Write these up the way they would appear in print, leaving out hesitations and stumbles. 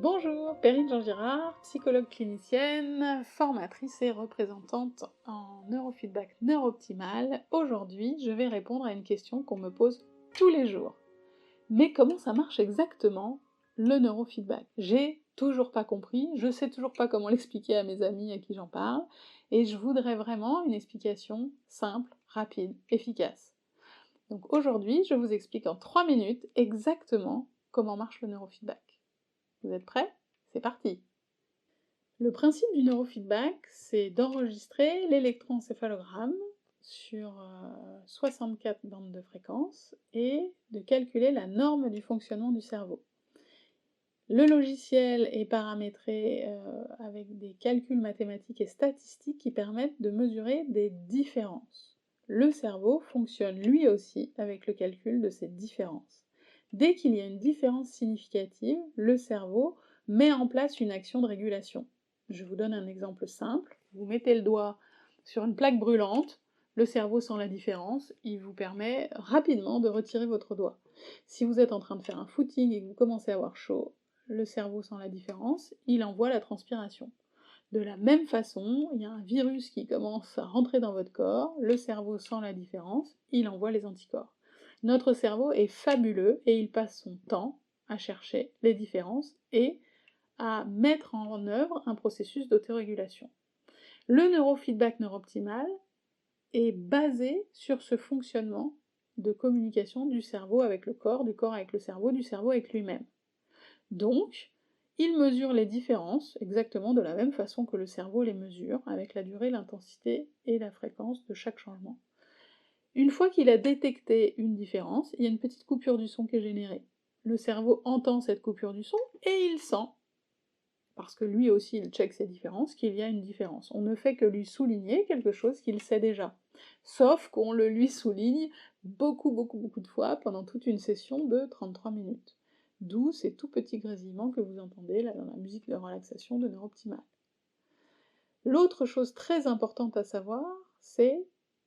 Bonjour, Perrine Jean-Girard, psychologue clinicienne, formatrice et représentante en neurofeedback neurooptimal. Aujourd'hui, je vais répondre à une question qu'on me pose tous les jours. Mais comment ça marche exactement, le neurofeedback? J'ai toujours pas compris, je sais toujours pas comment l'expliquer à mes amis à qui j'en parle, et je voudrais vraiment une explication simple, rapide, efficace. Donc aujourd'hui, je vous explique en 3 minutes exactement comment marche le neurofeedback. Vous êtes prêts? C'est parti! Le principe du neurofeedback, c'est d'enregistrer l'électroencéphalogramme sur 64 bandes de fréquences et de calculer la norme du fonctionnement du cerveau. Le logiciel est paramétré avec des calculs mathématiques et statistiques qui permettent de mesurer des différences. Le cerveau fonctionne lui aussi avec le calcul de ces différences. Dès qu'il y a une différence significative, le cerveau met en place une action de régulation. Je vous donne un exemple simple. Vous mettez le doigt sur une plaque brûlante, le cerveau sent la différence, il vous permet rapidement de retirer votre doigt. Si vous êtes en train de faire un footing et que vous commencez à avoir chaud, le cerveau sent la différence, il envoie la transpiration. De la même façon, il y a un virus qui commence à rentrer dans votre corps, le cerveau sent la différence, il envoie les anticorps. Notre cerveau est fabuleux et il passe son temps à chercher les différences et à mettre en œuvre un processus d'autorégulation. Le neurofeedback neurooptimal est basé sur ce fonctionnement de communication du cerveau avec le corps, du corps avec le cerveau, du cerveau avec lui-même. Donc, il mesure les différences exactement de la même façon que le cerveau les mesure, avec la durée, l'intensité et la fréquence de chaque changement. Une fois qu'il a détecté une différence, il y a une petite coupure du son qui est générée. Le cerveau entend cette coupure du son et il sent, parce que lui aussi il check ses différences, qu'il y a une différence. On ne fait que lui souligner quelque chose qu'il sait déjà. Sauf qu'on le lui souligne beaucoup de fois pendant toute une session de 33 minutes. D'où ces tout petits grésillements que vous entendez là dans la musique de relaxation de Neurooptimal. L'autre chose très importante à savoir, c'est,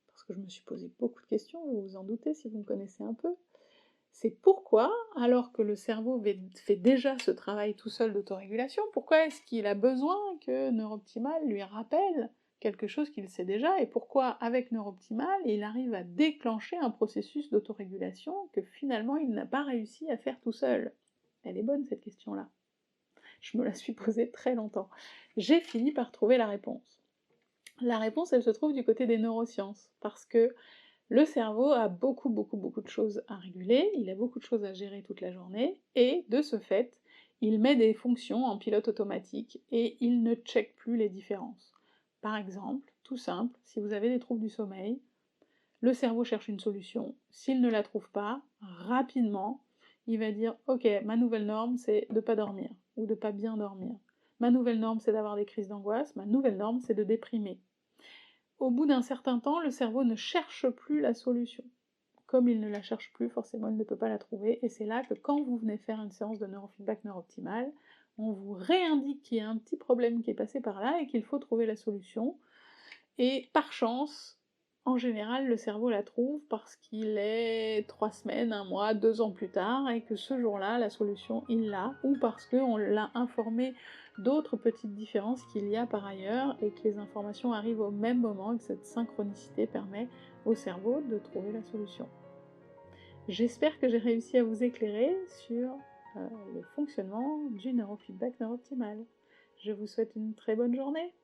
parce que je me suis posé beaucoup de questions, vous vous en doutez si vous me connaissez un peu, c'est pourquoi, alors que le cerveau fait déjà ce travail tout seul d'autorégulation, pourquoi est-ce qu'il a besoin que Neurooptimal lui rappelle quelque chose qu'il sait déjà, et pourquoi, avec Neurooptimal, il arrive à déclencher un processus d'autorégulation que finalement il n'a pas réussi à faire tout seul? Elle est bonne cette question-là. Je me la suis posée très longtemps. J'ai fini par trouver la réponse. La réponse, elle se trouve du côté des neurosciences, parce que le cerveau a beaucoup de choses à réguler, il a beaucoup de choses à gérer toute la journée, et de ce fait, il met des fonctions en pilote automatique, et il ne check plus les différences. Par exemple, tout simple, si vous avez des troubles du sommeil, le cerveau cherche une solution, s'il ne la trouve pas, rapidement, il va dire « Ok, ma nouvelle norme, c'est de pas dormir, ou de pas bien dormir. Ma nouvelle norme, c'est d'avoir des crises d'angoisse, ma nouvelle norme, c'est de déprimer. » Au bout d'un certain temps, le cerveau ne cherche plus la solution. Comme il ne la cherche plus, forcément il ne peut pas la trouver, et c'est là que quand vous venez faire une séance de neurofeedback neurooptimal, on vous réindique qu'il y a un petit problème qui est passé par là et qu'il faut trouver la solution, et par chance, en général, le cerveau la trouve parce qu'il est 3 semaines, 1 mois, 2 ans plus tard, et que ce jour-là, la solution, il l'a, ou parce qu'on l'a informé d'autres petites différences qu'il y a par ailleurs, et que les informations arrivent au même moment, et que cette synchronicité permet au cerveau de trouver la solution. J'espère que j'ai réussi à vous éclairer sur le fonctionnement du neurofeedback neurooptimal. Je vous souhaite une très bonne journée.